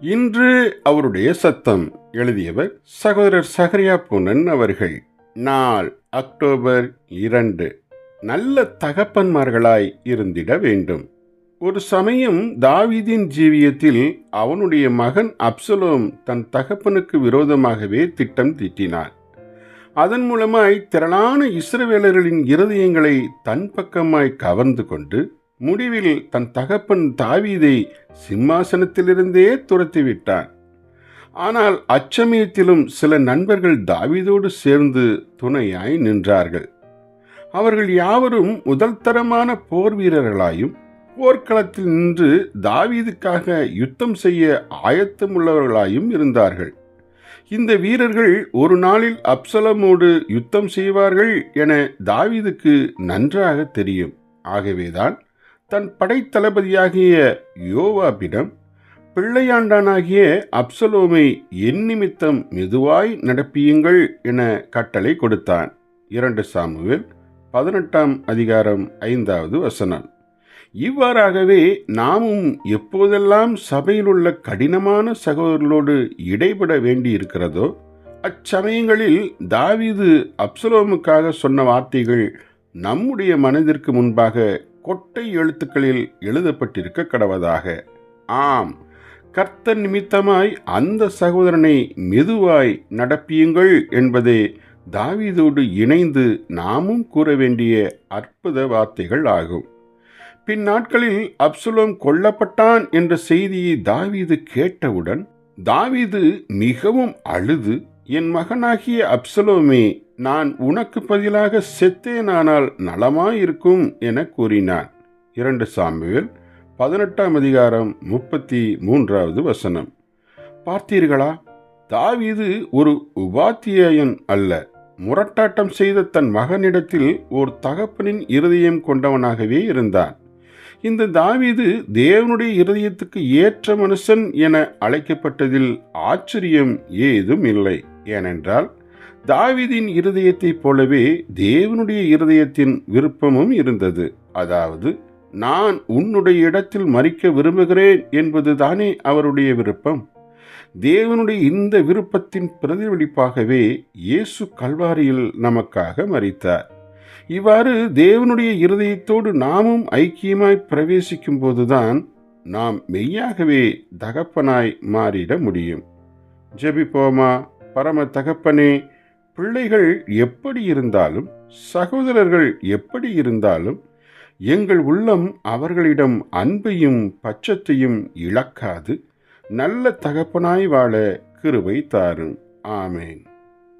இன்று அவருடைய சத்தம். எழுதியவர் சகோதரர் சகரியா பூனன் அவர்கள். நாள் அக்டோபர் 2. நல்ல தகப்பன்மார்களாய் இருந்திட வேண்டும். ஒரு சமயம் தாவீதின் ஜீவியத்தில் அவனுடைய மகன் அப்சலோம் தன் தகப்பனுக்கு விரோதமாகவே திட்டம் தீட்டினான். அதன் மூலமாய் திரளான இஸ்ரவேலர்களின் இருதயங்களை தன் பக்கமாய் கவர்ந்து கொண்டு முடிவில் தன் தகப்பன் தாவீதை சிம்மாசனத்திலிருந்தே துரத்திவிட்டான். ஆனால் அச்சமயத்திலும் சில நண்பர்கள் தாவீதோடு சேர்ந்து துணையாய் நின்றார்கள். அவர்கள் யாவரும் முதல் தரமான போர் வீரர்களாயும் போர்க்களத்தில் நின்று தாவீதுக்காக யுத்தம் செய்ய ஆயத்தமுள்ளவர்களாயும் இருந்தார்கள். இந்த வீரர்கள் ஒரு நாளில் அப்சலமோடு யுத்தம் செய்வார்கள் என தாவீதுக்கு நன்றாக தெரியும். ஆகவேதான் தன் படைத்தளபதியாகிய யோவாபிடம் பிள்ளையாண்டானாகிய அப்சலோமை என் நிமித்தம் மெதுவாய் நடப்பியுங்கள் என கட்டளை கொடுத்தான். 2 சாமுவேல் 18 5. இவ்வாறாகவே நாமும் எப்போதெல்லாம் சபையில் உள்ள கடினமான சகோதரர்களோடு இடைபட வேண்டியிருக்கிறதோ அச்சமயங்களில் தாவீது அப்சலோமுக்காக சொன்ன வார்த்தைகள் நம்முடைய மனதிற்கு முன்பாக கொட்டை எழுத்துக்களில் எழுதப்பட்டிருக்க கடவதாக. ஆம், கர்த்தர் நிமித்தமாய் அந்த சகோதரனை மெதுவாய் நடப்பியுங்கள் என்பதே தாவீதோடு இணைந்து நாமும் கூற வேண்டிய அற்புத வார்த்தைகள் ஆகும். பின் நாட்களில் அப்சலோம் கொல்லப்பட்டான் என்ற செய்தியை தாவீது கேட்டவுடன் தாவீது மிகவும் அழுது, என் மகனாகிய அப்சலோமே, நான் உனக்கு பதிலாக செத்தேனானால் நலமாயிருக்கும் என கூறினான். 2 சாமுவேல் 18 பார்த்தீர்களா? தாவீது ஒரு உபாத்தியாயன் அல்ல. முரட்டாட்டம் செய்த தன் மகனிடத்தில் ஓர் தகப்பனின் இருதயம் கொண்டவனாகவே இருந்தான். இந்த தாவீது தேவனுடைய இருதயத்துக்கு ஏற்ற மனுஷன் என அழைக்கப்பட்டதில் ஆச்சரியம் ஏதும் இல்லை. ஏனென்றால் தாவீதின் இருதயத்தைப் போலவே தேவனுடைய இருதயத்தின் விருப்பமும் இருந்தது. அதாவது, நான் உன்னுடைய இடத்தில் மரிக்க விரும்புகிறேன் என்பதுதானே அவருடைய விருப்பம். தேவனுடைய இந்த விருப்பத்தின் பிரதிபலிப்பாகவே இயேசு கல்வாரியில் நமக்காக மரித்தார். இவ்வாறு தேவனுடைய இருதயத்தோடு நாமும் ஐக்கியமாய் பிரவேசிக்கும் போதுதான் நாம் மெய்யாகவே தகப்பனாய் மாறிட முடியும். ஜெபிப்போமா. பரம தகப்பனே, பிள்ளைகள் எப்படி இருந்தாலும் சகோதரர்கள் எப்படி இருந்தாலும் எங்கள் உள்ளம் அவர்களிடம் அன்பையும் பட்சத்தையும் இழக்காது நல்ல தகப்பனாய் வாழ கிருபை தாரும். ஆமேன்.